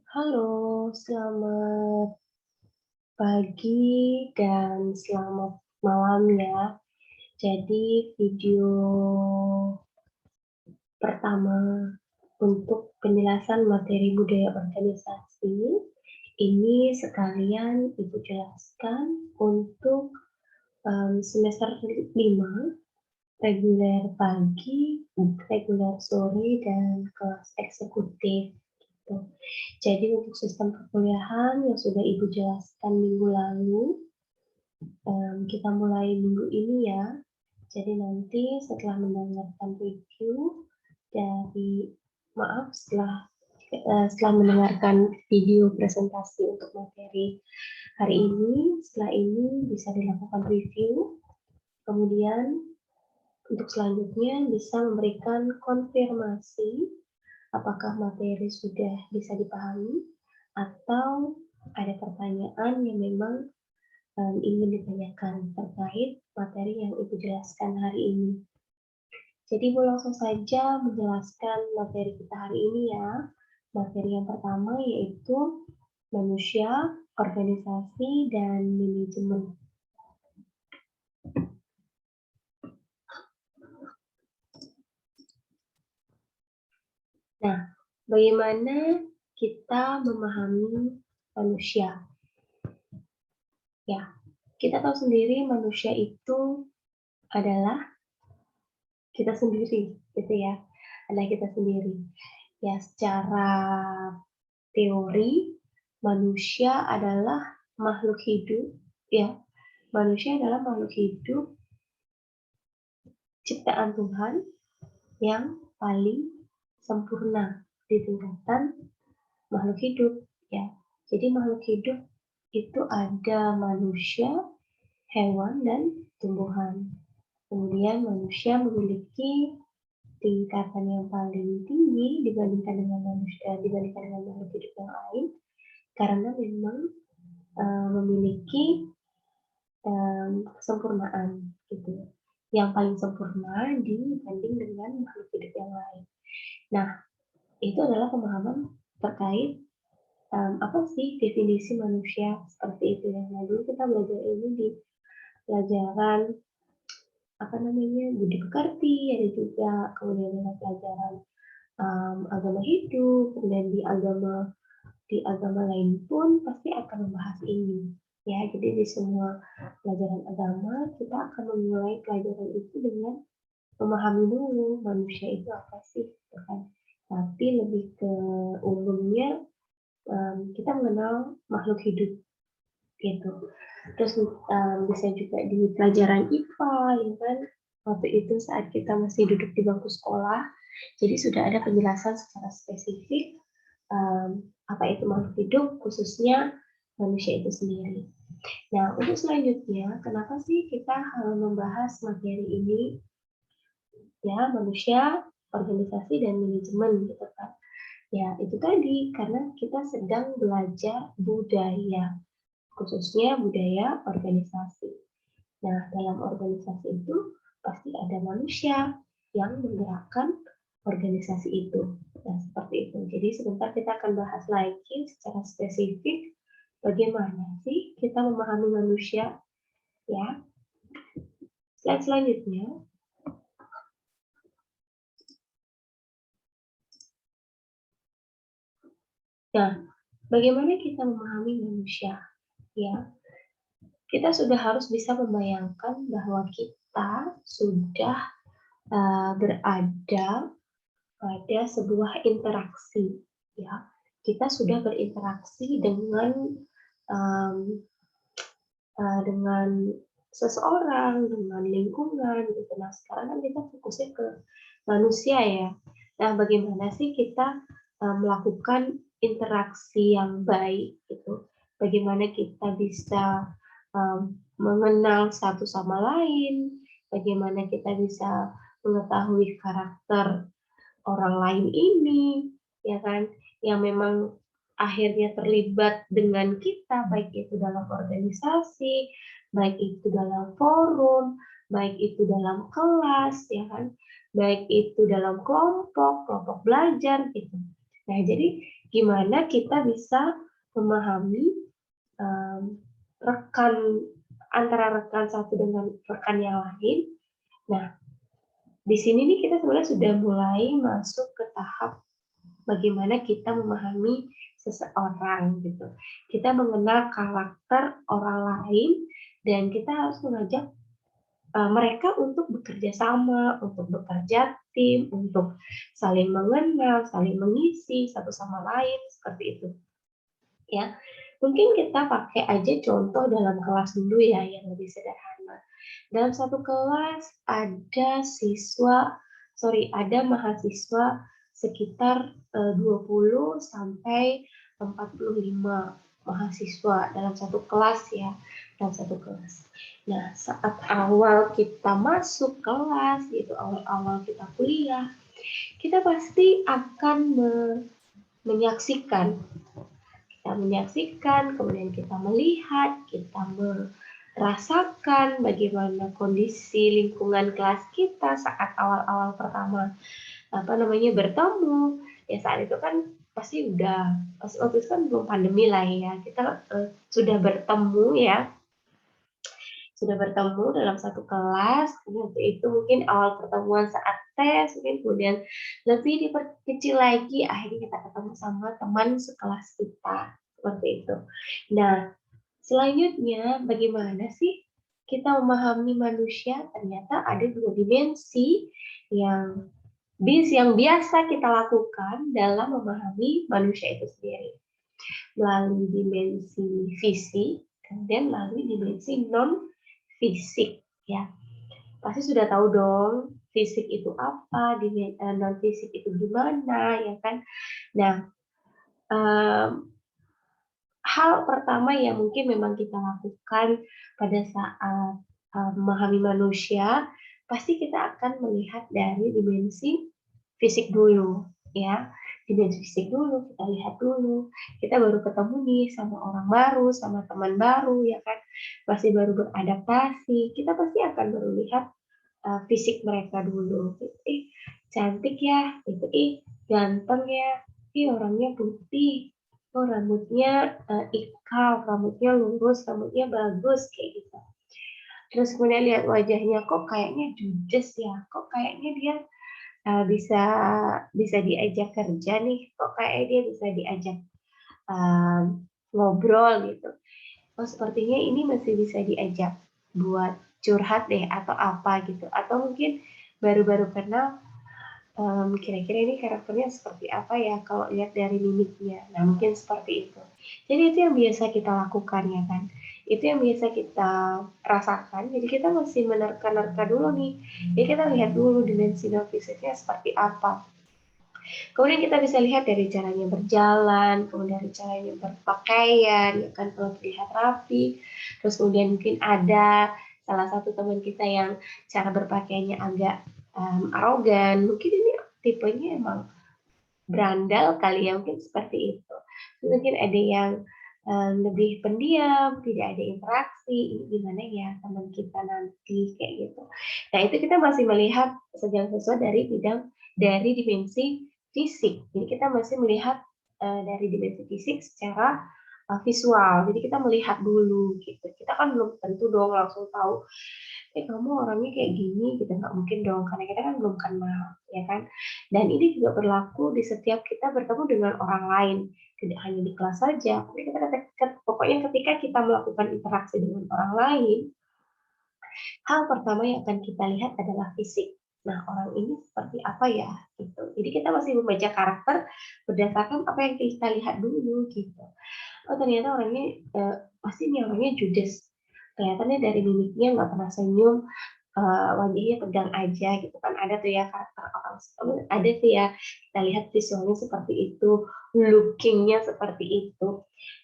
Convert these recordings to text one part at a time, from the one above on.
Halo, selamat pagi dan selamat malam ya. Jadi video pertama untuk penjelasan materi budaya organisasi, ini sekalian Ibu jelaskan untuk semester 5 reguler pagi, reguler sore, dan kelas eksekutif. Gitu. Jadi untuk sistem perkuliahan yang sudah Ibu jelaskan minggu lalu, kita mulai minggu ini ya. Jadi nanti setelah mendengarkan review dari setelah mendengarkan video presentasi untuk materi hari ini, setelah ini bisa dilakukan review. Kemudian untuk selanjutnya bisa memberikan konfirmasi apakah materi sudah bisa dipahami atau ada pertanyaan yang memang ingin ditanyakan terkait materi yang Ibu jelaskan hari ini. Jadi Ibu langsung saja menjelaskan materi kita hari ini ya. Materi yang pertama yaitu manusia, organisasi, dan manajemen. Nah, bagaimana kita memahami manusia? Ya, kita tahu sendiri manusia itu adalah kita sendiri, gitu ya. Adalah kita sendiri. Ya, secara teori, manusia adalah makhluk hidup, ya. Manusia adalah makhluk hidup ciptaan Tuhan yang paling sempurna di tingkatan makhluk hidup, ya. Jadi makhluk hidup itu ada manusia, hewan, dan tumbuhan. Kemudian manusia memiliki tingkatan yang paling tinggi dibandingkan dengan makhluk hidup yang lain karena memang memiliki kesempurnaan gitu, yang paling sempurna dibanding dengan makhluk hidup yang lain. Nah, itu adalah pemahaman terkait apa sih definisi manusia seperti itu ya. Nah, dulu kita belajar ini di pelajaran budi pekerti, ada juga kemudian ada pelajaran agama hidup, kemudian di agama lain pun pasti akan membahas ini. Ya, jadi di semua pelajaran agama kita akan memulai pelajaran itu dengan memahami dulu manusia itu apa sih, gitu kan. Tapi lebih ke umumnya kita mengenal makhluk hidup gitu. Terus bisa juga di pelajaran IPA, ya kan. Waktu itu saat kita masih duduk di bangku sekolah, jadi sudah ada penjelasan secara spesifik apa itu makhluk hidup, khususnya manusia itu sendiri. Nah, untuk selanjutnya, kenapa sih kita membahas materi ini? Ya, manusia, organisasi, dan manajemen gitu kan. Ya, itu tadi karena kita sedang belajar budaya, khususnya budaya organisasi. Nah, dalam organisasi itu pasti ada manusia yang menggerakkan organisasi itu. Nah, seperti itu. Jadi sebentar kita akan bahas lagi secara spesifik bagaimana sih kita memahami manusia, ya. Slide selanjutnya. Nah, bagaimana kita memahami manusia, ya? Kita sudah harus bisa membayangkan bahwa kita sudah berada pada sebuah interaksi, ya. Kita sudah berinteraksi um, dengan seseorang, dengan lingkungan, gitu. Nah, sekarang kan kita fokusnya ke manusia ya. Nah, bagaimana sih kita melakukan interaksi yang baik gitu? Bagaimana kita bisa mengenal satu sama lain? Bagaimana kita bisa mengetahui karakter orang lain ini, ya kan, yang memang akhirnya terlibat dengan kita, baik itu dalam organisasi, baik itu dalam forum, baik itu dalam kelas, ya kan, baik itu dalam kelompok belajar gitu. Nah, jadi gimana kita bisa memahami rekan antara rekan satu dengan rekan yang lain. Nah, di sini nih kita sebenarnya sudah mulai masuk ke tahap bagaimana kita memahami seseorang gitu. Kita mengenal karakter orang lain dan kita harus mengajak mereka untuk bekerja sama, untuk bekerja tim, untuk saling mengenal, saling mengisi satu sama lain, seperti itu. Ya, mungkin kita pakai aja contoh dalam kelas dulu ya, yang lebih sederhana. Dalam satu kelas ada mahasiswa sekitar 20 sampai 45 mahasiswa dalam satu kelas ya, dalam satu kelas. Nah, saat awal kita masuk kelas, yaitu awal-awal kita kuliah, kita pasti akan menyaksikan, kemudian kita melihat, kita merasakan bagaimana kondisi lingkungan kelas kita saat awal-awal pertama bertemu. Ya saat itu kan pasti waktu itu kan belum pandemi lah ya, kita sudah bertemu dalam satu kelas. Waktu itu mungkin awal pertemuan saat tes, kemudian lebih diperkecil lagi, akhirnya kita ketemu sama teman sekelas kita, seperti itu. Nah, selanjutnya bagaimana sih kita memahami manusia? Ternyata ada 2 dimensi yang biasa kita lakukan dalam memahami manusia itu sendiri. Melalui dimensi fisik, kemudian melalui dimensi non fisik ya. Pasti sudah tahu dong fisik itu apa, non fisik itu gimana ya kan. Nah, hal pertama yang mungkin memang kita lakukan pada saat memahami manusia, pasti kita akan melihat dari dimensi fisik dulu ya. Dimensi fisik dulu, kita lihat dulu. Kita baru ketemu nih sama orang baru, sama teman baru ya kan. Masih baru beradaptasi, kita pasti akan baru lihat fisik mereka dulu. Cantik ya, ganteng ya, orangnya putih, rambutnya ikal, rambutnya lurus, rambutnya bagus kayak gitu. Terus kemudian lihat wajahnya, kok kayaknya judes ya, kok kayaknya dia bisa diajak kerja nih, kok kayaknya dia bisa diajak ngobrol gitu. Oh sepertinya ini masih bisa diajak buat curhat deh atau apa gitu, atau mungkin baru-baru kenal, kira-kira ini karakternya seperti apa ya kalau lihat dari mimiknya. Nah mungkin seperti itu. Jadi itu yang biasa kita lakukan ya kan, itu yang biasa kita rasakan. Jadi kita masih menerka-nerka dulu nih, jadi kita lihat dulu dimensi non fisiknya seperti apa. Kemudian kita bisa lihat dari caranya berjalan, kemudian dari caranya berpakaian, ya kan, kalau terlihat rapi. Terus kemudian mungkin ada salah satu teman kita yang cara berpakaiannya agak arogan, mungkin ini tipenya emang berandal kali ya, mungkin seperti itu. Mungkin ada yang lebih pendiam, tidak ada interaksi, ini gimana ya teman kita nanti, kayak gitu. Nah itu kita masih melihat segala sesuatu dari dimensi fisik. Jadi kita masih melihat dari dimensi fisik secara visual. Jadi kita melihat dulu gitu. Kita kan belum tentu dong langsung tahu, kamu orangnya kayak gini, gitu nggak mungkin dong, karena kita kan belum kenal, ya kan. Dan ini juga berlaku di setiap kita bertemu dengan orang lain, tidak hanya di kelas saja. Pokoknya ketika kita melakukan interaksi dengan orang lain, hal pertama yang akan kita lihat adalah fisik. Nah, orang ini seperti apa ya? Gitu. Jadi kita masih membaca karakter berdasarkan apa yang kita lihat dulu, gitu. Oh ternyata orangnya pasti ini orangnya judes. Kelihatannya dari mimiknya nggak pernah senyum, wajahnya tegang aja gitu kan. Ada tuh ya karakter orang, ada sih ya kita lihat visualnya seperti itu, lookingnya seperti itu.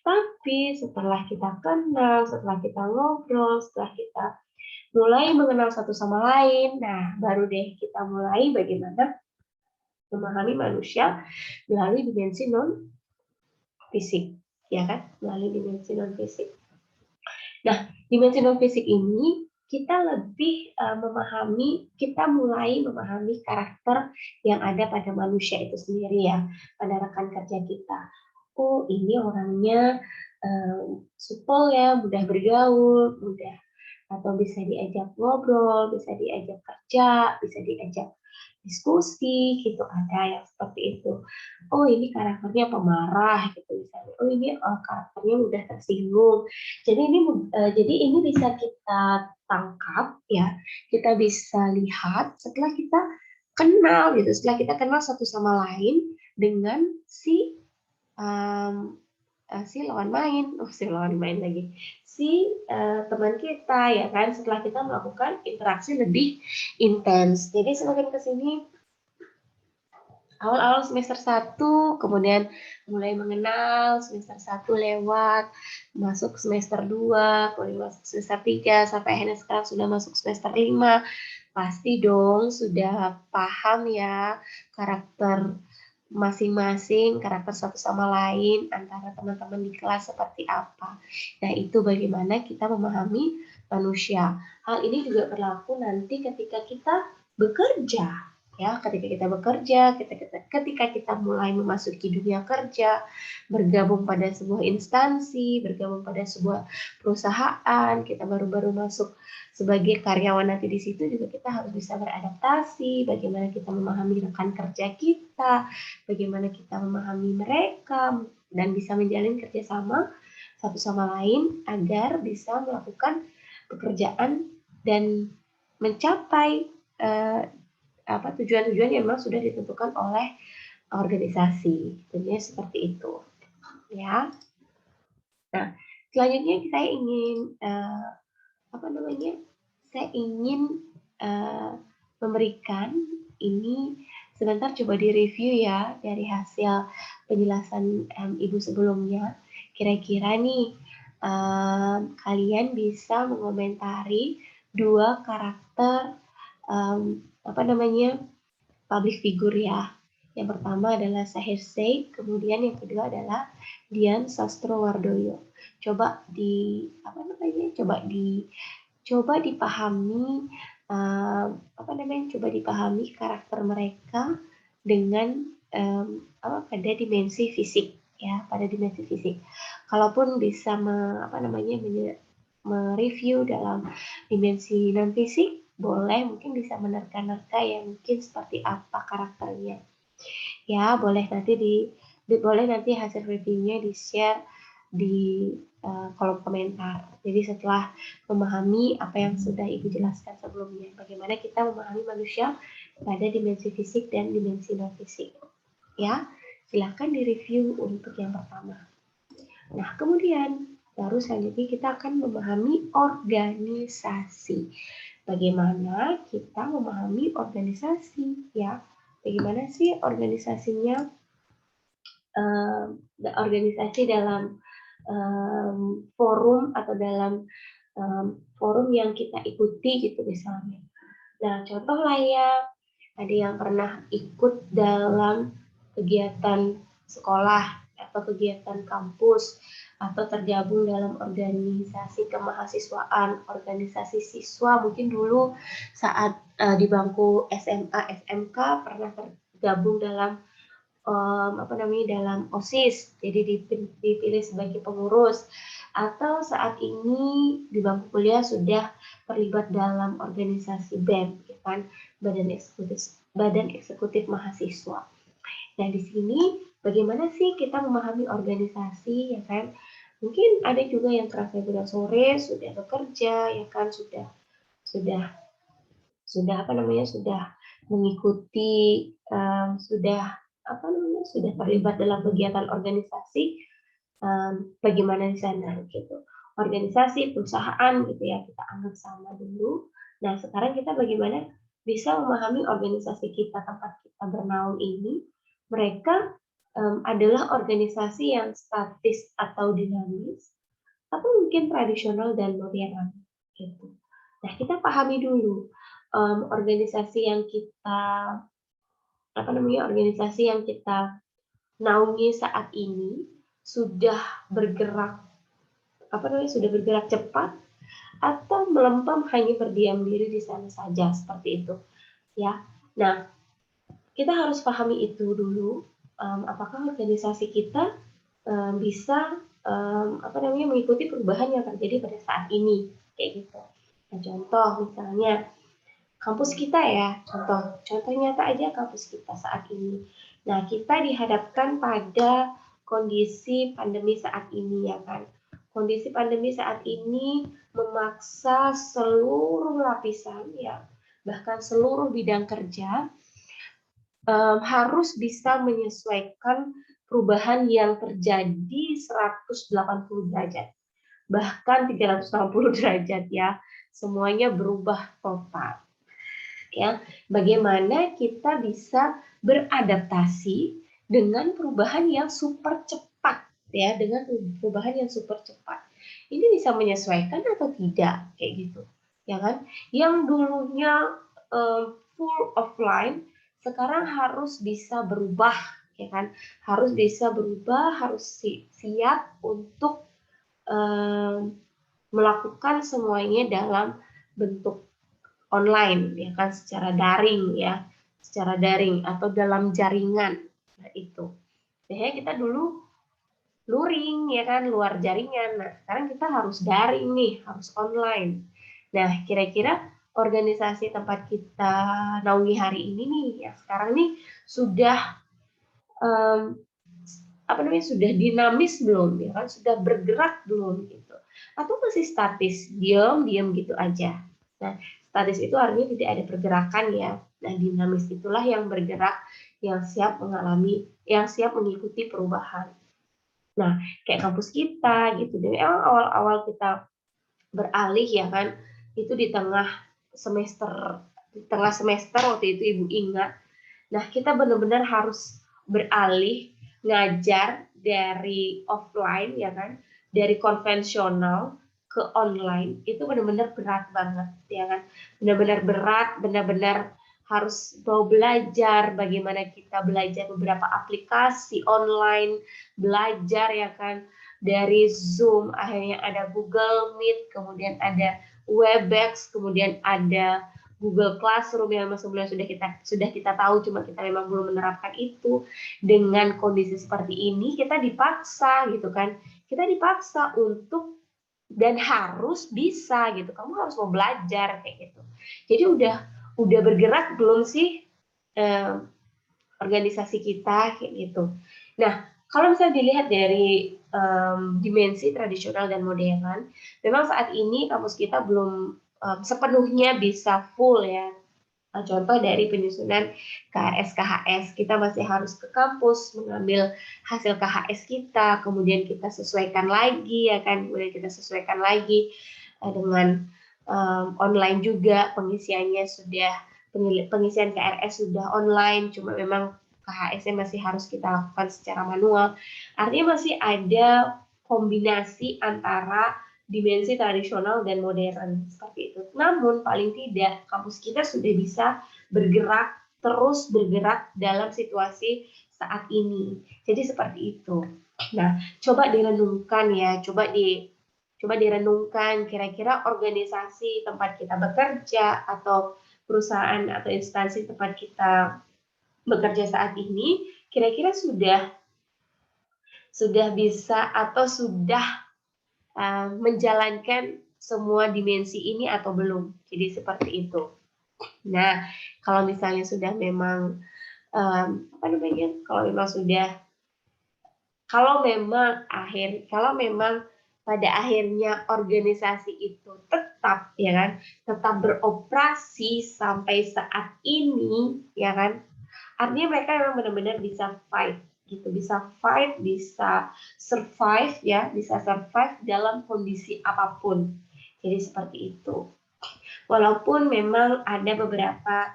Tapi setelah kita kenal, setelah kita ngobrol, setelah kita mulai mengenal satu sama lain, nah baru deh kita mulai bagaimana memahami manusia melalui dimensi non fisik, ya kan, melalui dimensi non fisik. Nah, dimensi non fisik ini kita lebih kita mulai memahami karakter yang ada pada manusia itu sendiri ya, pada rekan kerja kita. Oh, ini orangnya supel ya, mudah bergaul, mudah atau bisa diajak ngobrol, bisa diajak kerja, bisa diajak diskusi gitu, ada yang seperti itu. Oh, ini karakternya pemarah gitu misalnya. Oh, ini karakternya mudah tersinggung. Jadi ini bisa kita tangkap ya, kita bisa lihat setelah kita kenal gitu, setelah kita kenal satu sama lain dengan um, si lawan main lagi, teman kita ya kan, setelah kita melakukan interaksi lebih intens. Jadi semakin ke sini awal-awal semester 1, kemudian mulai mengenal, semester 1 lewat, masuk semester 2, kemudian masuk semester 3, sampai akhirnya sekarang sudah masuk semester 5, pasti dong sudah paham ya karakter masing-masing, karakter satu sama lain antara teman-teman di kelas seperti apa. Nah, itu bagaimana kita memahami manusia. Hal ini juga berlaku nanti ketika kita bekerja. Ya, ketika kita mulai memasuki dunia kerja, bergabung pada sebuah instansi, bergabung pada sebuah perusahaan, kita baru-baru masuk sebagai karyawan nanti di situ juga kita harus bisa beradaptasi, bagaimana kita memahami rekan kerja kita, bagaimana kita memahami mereka, dan bisa menjalin kerjasama satu sama lain agar bisa melakukan pekerjaan dan mencapai tujuan-tujuan yang memang sudah ditentukan oleh organisasi. Tentunya seperti itu, ya. Nah, selanjutnya saya ingin saya ingin memberikan ini sebentar, coba direview ya dari hasil penjelasan Ibu sebelumnya. Kira-kira nih kalian bisa mengomentari 2 karakter public figure ya. Yang pertama adalah Sahir Said, kemudian yang kedua adalah Dian Sastrowardoyo. Coba dipahami karakter mereka dengan pada dimensi fisik ya, pada dimensi fisik. Kalaupun bisa mereview dalam dimensi non fisik, boleh mungkin bisa menerka-nerka ya, mungkin seperti apa karakternya. Ya, boleh nanti hasil reviewnya di-share di kolom komentar. Jadi setelah memahami apa yang sudah Ibu jelaskan sebelumnya, bagaimana kita memahami manusia pada dimensi fisik dan dimensi non fisik. Ya, silakan direview untuk yang pertama. Nah, kemudian baru selanjutnya kita akan memahami organisasi. Bagaimana kita memahami organisasi, ya? Bagaimana sih organisasinya? Organisasi dalam forum atau dalam forum yang kita ikuti gitu misalnya. Nah, contoh lah ya, ada yang pernah ikut dalam kegiatan sekolah atau kegiatan kampus, atau tergabung dalam organisasi kemahasiswaan, organisasi siswa, mungkin dulu saat di bangku SMA, SMK pernah tergabung dalam dalam OSIS, jadi dipilih sebagai pengurus, atau saat ini di bangku kuliah sudah terlibat dalam organisasi BEM, ya kan, Badan Eksekutif Mahasiswa. Nah, di sini bagaimana sih kita memahami organisasi, ya kan? Mungkin ada juga yang kerasa benar sore sudah bekerja, ya kan, sudah mengikuti, sudah terlibat dalam kegiatan organisasi, bagaimana di sana gitu. Organisasi, perusahaan gitu ya, kita anggap sama dulu. Nah, sekarang kita bagaimana bisa memahami organisasi kita, tempat kita bernaung ini, mereka adalah organisasi yang statis atau dinamis, atau mungkin tradisional dan modern gitu. Nah, kita pahami dulu organisasi yang kita naungi saat ini sudah bergerak cepat atau melempem hanya berdiam diri di sana saja seperti itu ya. Nah, kita harus pahami itu dulu, apakah organisasi kita bisa mengikuti perubahan yang terjadi pada saat ini kayak gitu. Nah, contoh misalnya kampus kita ya, contoh nyata aja kampus kita saat ini. Nah, kita dihadapkan pada kondisi pandemi saat ini ya kan. Kondisi pandemi saat ini memaksa seluruh lapisan ya, bahkan seluruh bidang kerja harus bisa menyesuaikan perubahan yang terjadi 180 derajat, bahkan 360 derajat ya. Semuanya berubah total. Ya, bagaimana kita bisa beradaptasi dengan perubahan yang super cepat ya, dengan perubahan yang super cepat. Ini bisa menyesuaikan atau tidak kayak gitu. Ya kan? Yang dulunya full offline sekarang harus bisa berubah ya kan? Harus bisa berubah, harus siap untuk melakukan semuanya dalam bentuk online ya kan, secara daring atau dalam jaringan. Nah, itu biasanya kita dulu luring ya kan, luar jaringan. Nah, sekarang kita harus daring nih, harus online. Nah, kira-kira organisasi tempat kita naungi hari ini nih yang sekarang nih sudah sudah dinamis belum ya kan, sudah bergerak belum gitu, atau masih statis, diam gitu aja. Nah, statis itu artinya tidak ada pergerakan ya. Nah, dinamis itulah yang bergerak, yang siap mengikuti perubahan. Nah, kayak kampus kita gitu. Dan emang awal-awal kita beralih ya kan, itu di tengah semester waktu itu Ibu ingat. Nah, kita benar-benar harus beralih ngajar dari offline ya kan, dari konvensional ke online. Itu benar-benar berat banget ya kan. Benar-benar berat, benar-benar harus mau belajar bagaimana kita belajar beberapa aplikasi online, belajar ya kan, dari Zoom, akhirnya ada Google Meet, kemudian ada Webex, kemudian ada Google Classroom yang sebelumnya sudah kita tahu, cuma kita memang belum menerapkan itu. Dengan kondisi seperti ini kita dipaksa gitu kan, kita dipaksa untuk dan harus bisa gitu, kamu harus mau belajar kayak gitu. Jadi udah bergerak belum sih organisasi kita kayak gitu. Nah, kalau misalnya dilihat dari dimensi tradisional dan modern, memang saat ini kampus kita belum sepenuhnya bisa full ya. Contoh dari penyusunan KHS, kita masih harus ke kampus mengambil hasil KHS kita, kemudian kita sesuaikan lagi ya kan, kemudian kita sesuaikan lagi dengan online juga, pengisian KRS sudah online, cuma memang KHS-nya masih harus kita lakukan secara manual. Artinya masih ada kombinasi antara dimensi tradisional dan modern seperti itu. Namun paling tidak kampus kita sudah bisa terus bergerak dalam situasi saat ini. Jadi seperti itu. Nah, coba direnungkan ya, coba direnungkan kira-kira organisasi tempat kita bekerja atau perusahaan atau instansi tempat kita bekerja saat ini kira-kira sudah bisa atau sudah menjalankan semua dimensi ini atau belum. Jadi seperti itu. Nah, kalau misalnya sudah memang kalau memang pada akhirnya organisasi itu tetap ya kan, tetap beroperasi sampai saat ini ya kan, artinya mereka memang benar-benar bisa fight gitu, bisa survive ya, bisa survive dalam kondisi apapun. Jadi seperti itu. Walaupun memang ada beberapa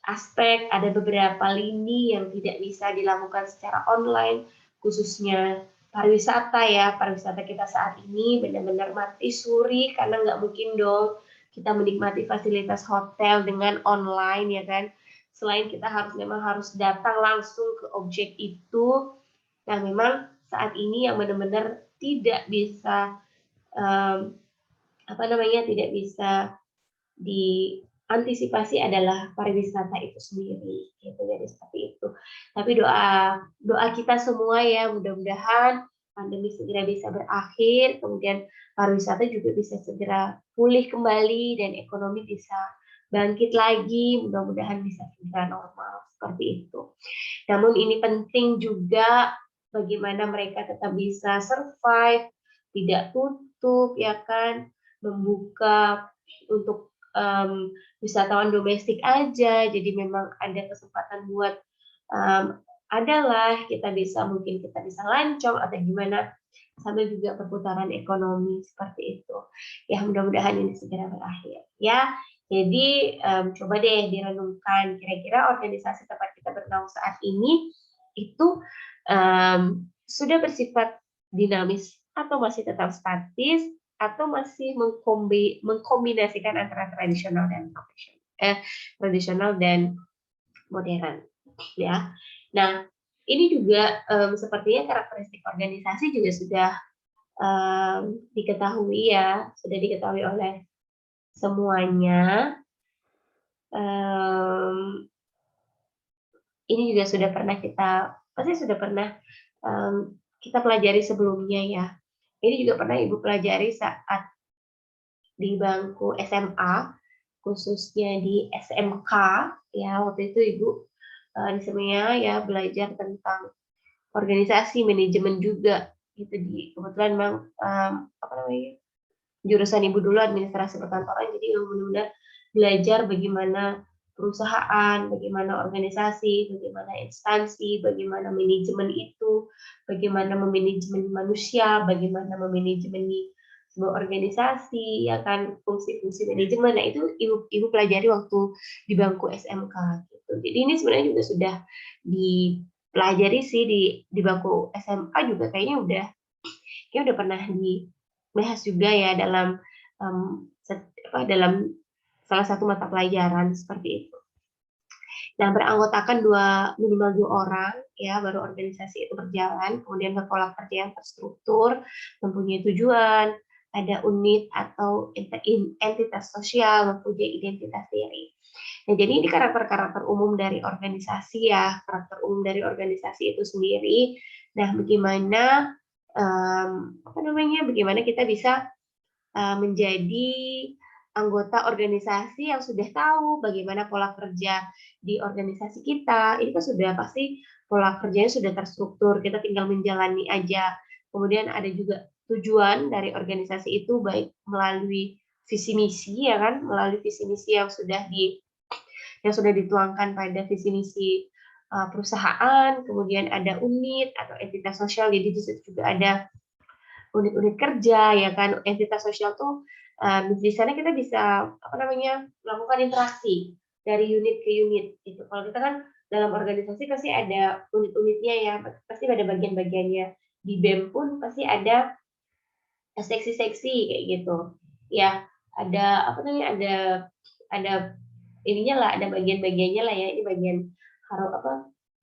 aspek, ada beberapa lini yang tidak bisa dilakukan secara online, khususnya pariwisata ya, pariwisata kita saat ini benar-benar mati suri karena nggak mungkin dong kita menikmati fasilitas hotel dengan online ya kan. Selain kita memang harus datang langsung ke objek itu, nah memang saat ini yang benar-benar tidak bisa tidak bisa diantisipasi adalah pariwisata itu sendiri, gitu. Jadi seperti itu. Tapi doa doa kita semua ya, mudah-mudahan pandemi segera bisa berakhir, kemudian pariwisata juga bisa segera pulih kembali dan ekonomi bisa bangkit lagi, mudah-mudahan bisa segera normal, seperti itu. Namun ini penting juga bagaimana mereka tetap bisa survive, tidak tutup, ya kan, membuka untuk wisatawan domestik aja, jadi memang ada kesempatan buat adalah mungkin kita bisa lancong atau gimana, sambil juga perputaran ekonomi seperti itu. Ya mudah-mudahan ini segera berakhir ya. Jadi coba deh direnungkan kira-kira organisasi tempat kita bernaung saat ini itu sudah bersifat dinamis atau masih tetap statis atau masih mengkombinasikan antara tradisional dan modern ya. Nah, ini juga sepertinya karakteristik organisasi juga sudah diketahui ya, sudah diketahui oleh semuanya. Ini juga pasti sudah pernah kita pelajari sebelumnya ya. Ini juga pernah Ibu pelajari saat di bangku SMA, khususnya di SMK ya, waktu itu Ibu di semua ya belajar tentang organisasi manajemen juga gitu. Kebetulan memang jurusan Ibu dulu administrasi perkantoran, jadi benar-benar belajar bagaimana perusahaan, bagaimana organisasi, bagaimana instansi, bagaimana manajemen itu, bagaimana memanajemen manusia, bagaimana memanajemen sebuah organisasi, ya kan, fungsi-fungsi manajemen. Nah, itu Ibu pelajari waktu di bangku SMK gitu. Jadi ini sebenarnya juga sudah dipelajari sih di bangku SMA juga kayaknya udah pernah dibahas juga ya dalam dalam salah satu mata pelajaran seperti itu. Nah, beranggotakan minimal 2 orang ya, baru organisasi itu berjalan, kemudian berpola kerja yang terstruktur, mempunyai tujuan, ada unit atau entitas sosial, mempunyai identitas diri. Nah, jadi ini karakter-karakter umum dari organisasi ya, karakter umum dari organisasi itu sendiri. Nah, bagaimana bagaimana kita bisa menjadi anggota organisasi yang sudah tahu bagaimana pola kerja di organisasi kita. Ini kan sudah pasti pola kerjanya sudah terstruktur, kita tinggal menjalani aja. Kemudian ada juga tujuan dari organisasi itu, baik melalui visi misi ya kan, melalui visi misi yang sudah dituangkan pada visi misi perusahaan, kemudian ada unit atau entitas sosial, jadi di situ juga ada unit-unit kerja ya kan. Entitas sosial tuh di sana kita bisa melakukan interaksi dari unit ke unit gitu. Kalau kita kan dalam organisasi pasti ada unit-unitnya ya, pasti ada bagian-bagiannya. Di BEM pun pasti ada seksi-seksi kayak gitu. Ya, ada ada ininya lah, ada bagian-bagiannya lah ya. Ini bagian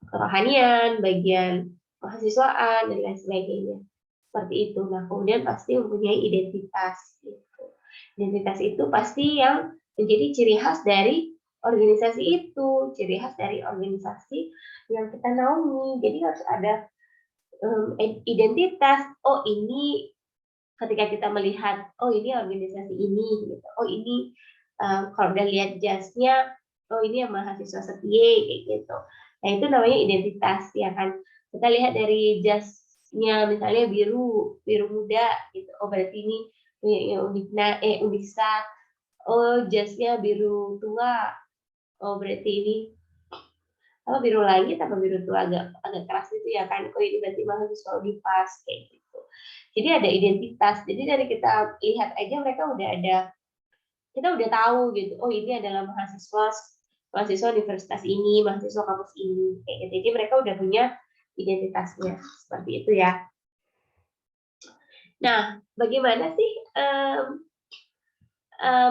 kerohanian, bagian mahasiswaan dan lain sebagainya. Seperti itu. Nah, kemudian pasti mempunyai identitas gitu. Identitas itu pasti yang menjadi ciri khas dari organisasi itu, ciri khas dari organisasi yang kita naungi. Jadi harus ada identitas. Oh, ini ketika kita melihat, oh ini organisasi ini gitu. Oh, ini kalau udah lihat jasnya, oh ini yang mahasiswa setie kayak gitu. Nah, itu namanya identitas ya kan. Kita lihat dari jasnya misalnya biru muda gitu. Oh, berarti ini Unisa. Oh, jasnya biru tua. Oh, berarti ini biru langit atau biru tua, agak keras gitu ya kan. Oh, ini berarti mahasiswa Univas kayak gitu. Jadi ada identitas. Jadi dari kita lihat aja kita udah tahu gitu. Oh, ini adalah mahasiswa universitas ini, mahasiswa kampus ini kayak gitu. Jadi mereka udah punya identitasnya seperti itu ya. Nah, bagaimana sih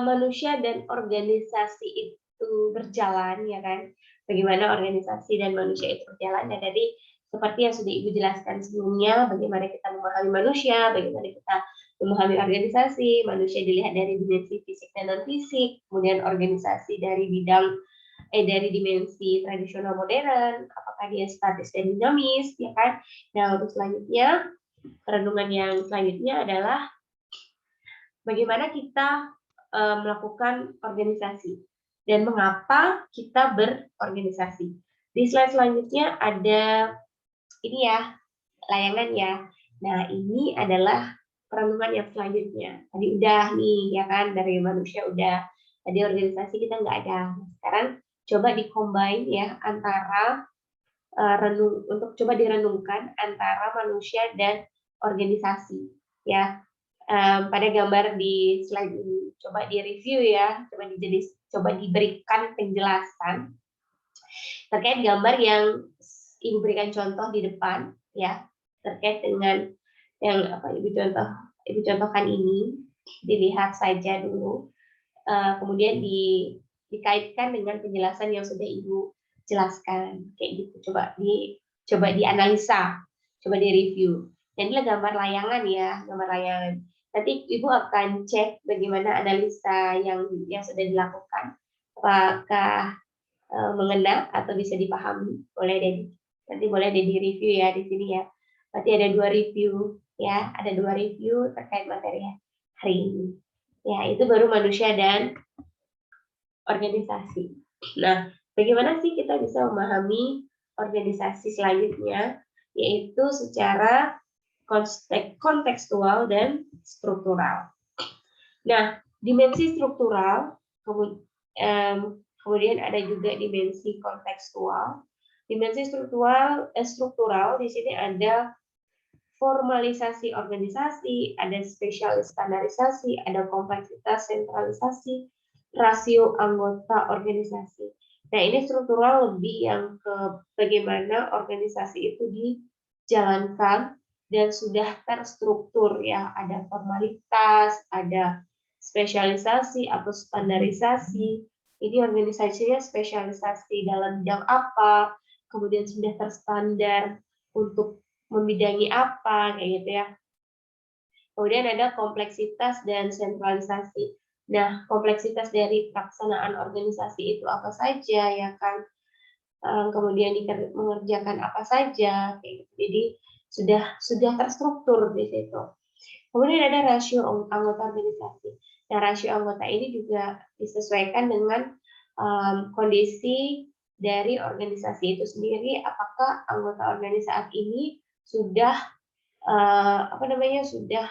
manusia dan organisasi itu berjalan ya kan? Bagaimana organisasi dan manusia itu berjalan? Nah, dari seperti yang sudah Ibu jelaskan sebelumnya, bagaimana kita memahami manusia, bagaimana kita Memahami organisasi, manusia dilihat dari dimensi fisik dan non-fisik, kemudian organisasi dari dari dimensi tradisional modern, apakah dia statis dan dinamis, ya kan? Nah, untuk selanjutnya, renungan yang selanjutnya adalah bagaimana kita melakukan organisasi dan mengapa kita berorganisasi. Di slide selanjutnya ada ini ya, layangan ya. Nah, ini adalah perenungan yang selanjutnya. Tadi udah nih, ya kan, dari manusia udah. Tadi organisasi kita nggak ada. Sekarang coba di-combine ya antara untuk coba direnungkan antara manusia dan organisasi ya. Pada gambar di slide ini coba di-review ya, coba diberikan penjelasan terkait gambar yang Ibu berikan contoh di depan ya, terkait dengan yang Ibu contohkan ini, dilihat saja dulu, kemudian dikaitkan dengan penjelasan yang sudah Ibu jelaskan, kayak gitu. Coba dianalisa, coba direview. Dan ini gambar layangan ya, gambar layangan. Nanti Ibu akan cek bagaimana analisa yang sudah dilakukan, apakah mengena atau bisa dipahami. Nanti boleh di-review ya di sini ya. Berarti ada 2 review ya, ada 2 review terkait materi hari ini. Ya, itu baru manusia dan organisasi. Nah, bagaimana sih kita bisa memahami organisasi selanjutnya, yaitu secara kontekstual dan struktural. Nah, dimensi struktural, kemudian ada juga dimensi kontekstual. Dimensi struktural di sini ada formalisasi organisasi, ada spesialis standarisasi, ada kompleksitas sentralisasi, rasio anggota organisasi. Nah, ini struktural lebih yang ke bagaimana organisasi itu dijalankan dan sudah terstruktur ya, ada formalitas, ada spesialisasi atau standarisasi. Ini organisasinya spesialisasi dalam bidang apa, kemudian sudah terstandar untuk membidangi apa, kayak gitu ya. Kemudian ada kompleksitas dan sentralisasi. Nah, kompleksitas dari pelaksanaan organisasi itu apa saja, ya kan? Kemudian mengerjakan apa saja, kayak gitu. Jadi sudah terstruktur di situ. Kemudian ada rasio anggota organisasi. Nah, rasio anggota ini juga disesuaikan dengan kondisi dari organisasi itu sendiri. Apakah anggota organisasi ini sudah sudah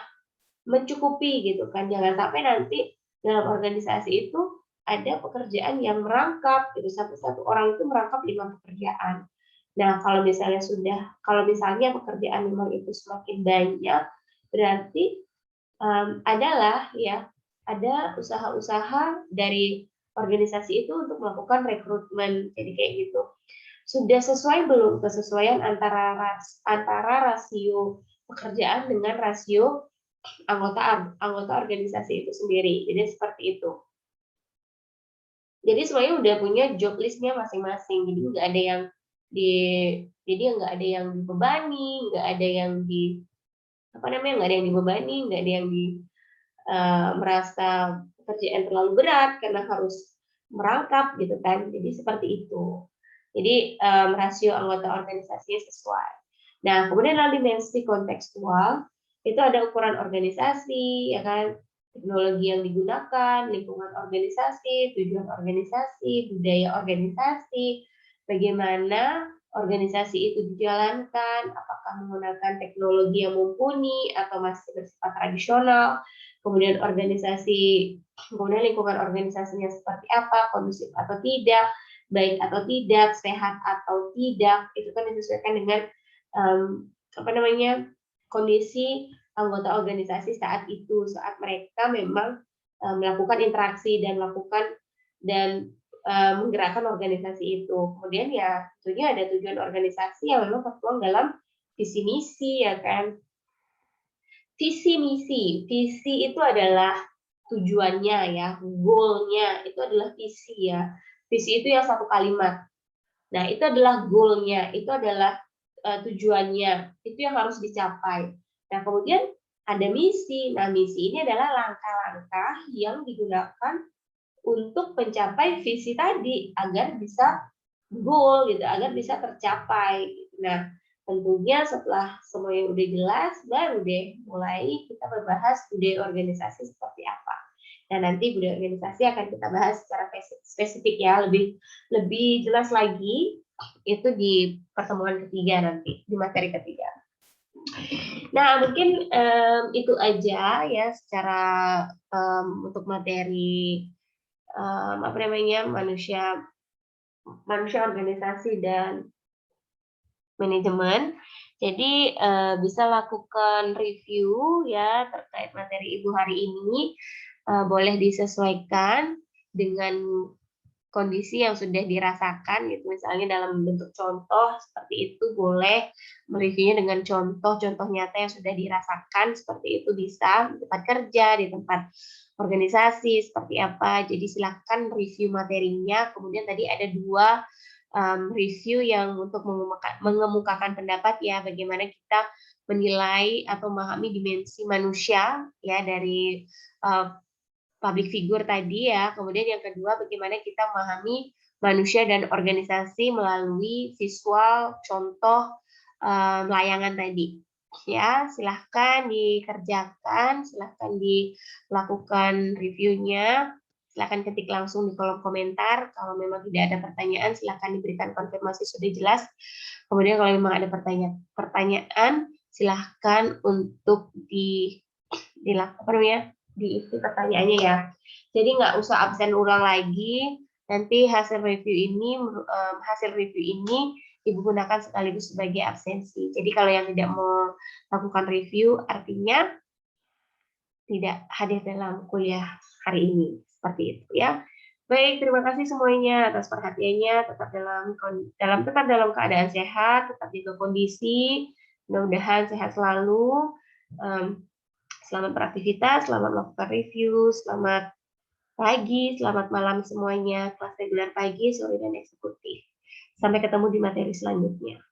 mencukupi gitu kan? Jangan sampai nanti dalam organisasi itu ada pekerjaan yang merangkap gitu, sampai satu orang itu merangkap 5 pekerjaan. Nah, kalau misalnya pekerjaan memang itu semakin banyak, berarti ada usaha-usaha dari organisasi itu untuk melakukan rekrutmen, jadi kayak gitu. Sudah sesuai belum kesesuaian antara rasio pekerjaan dengan rasio anggota organisasi itu sendiri. Jadi seperti itu. Jadi semuanya udah punya job list-nya masing-masing. Jadi nggak ada yang dibebani, nggak ada yang dibebani, nggak ada yang merasa pekerjaan terlalu berat karena harus merangkap gitu kan. Jadi seperti itu. Jadi rasio anggota organisasinya sesuai. Nah, kemudian dalam dimensi kontekstual itu ada ukuran organisasi, ya kan, teknologi yang digunakan, lingkungan organisasi, tujuan organisasi, budaya organisasi, bagaimana organisasi itu dijalankan, apakah menggunakan teknologi yang mumpuni atau masih bersifat tradisional, kemudian lingkungan organisasinya seperti apa, kondusif atau tidak, baik atau tidak, sehat atau tidak, itu kan disesuaikan dengan kondisi anggota organisasi saat mereka memang melakukan interaksi dan menggerakkan organisasi itu. Kemudian ya tentunya ada tujuan organisasi yang memang tertuang dalam visi misi, ya kan. Visi itu adalah tujuannya ya, goal-nya itu adalah visi ya. Visi itu yang satu kalimat. Nah, itu adalah goal-nya, itu adalah tujuannya, itu yang harus dicapai. Nah, kemudian ada misi. Nah, misi ini adalah langkah-langkah yang digunakan untuk mencapai visi tadi agar bisa goal gitu, agar bisa tercapai. Nah, tentunya setelah semuanya udah jelas, baru deh mulai kita membahas budaya organisasi seperti apa. Dan nanti budaya organisasi akan kita bahas secara spesifik ya, lebih lebih jelas lagi itu di pertemuan ketiga nanti, di materi ketiga. Nah, mungkin itu aja ya secara untuk materi apa namanya manusia organisasi dan manajemen. Jadi bisa lakukan review ya terkait materi Ibu hari ini, boleh disesuaikan dengan kondisi yang sudah dirasakan gitu, misalnya dalam bentuk contoh seperti itu boleh mereviewnya dengan contoh-contoh nyata yang sudah dirasakan seperti itu bisa di tempat kerja, di tempat organisasi seperti apa. Jadi silakan review materinya. Kemudian tadi ada 2 review yang untuk mengemukakan pendapat ya bagaimana kita menilai atau memahami dimensi manusia ya dari public figure tadi ya. Kemudian yang kedua, bagaimana kita memahami manusia dan organisasi melalui visual contoh layangan tadi. Ya, silahkan dikerjakan, silahkan dilakukan reviewnya, silahkan ketik langsung di kolom komentar. Kalau memang tidak ada pertanyaan, silahkan diberikan konfirmasi sudah jelas. Kemudian kalau memang ada pertanyaan, silahkan untuk dilakukan diisi pertanyaannya ya. Jadi nggak usah absen ulang lagi. Nanti hasil review ini Ibu gunakan sekaligus sebagai absensi. Jadi kalau yang tidak melakukan review artinya tidak hadir dalam kuliah hari ini. Seperti itu ya. Baik, terima kasih semuanya atas perhatiannya. Tetap dalam keadaan sehat, tetap jaga kondisi. Mudah-mudahan sehat selalu. Selamat beraktivitas, selamat melakukan review, selamat pagi, selamat malam semuanya, kelas reguler pagi, sore, dan eksekutif. Sampai ketemu di materi selanjutnya.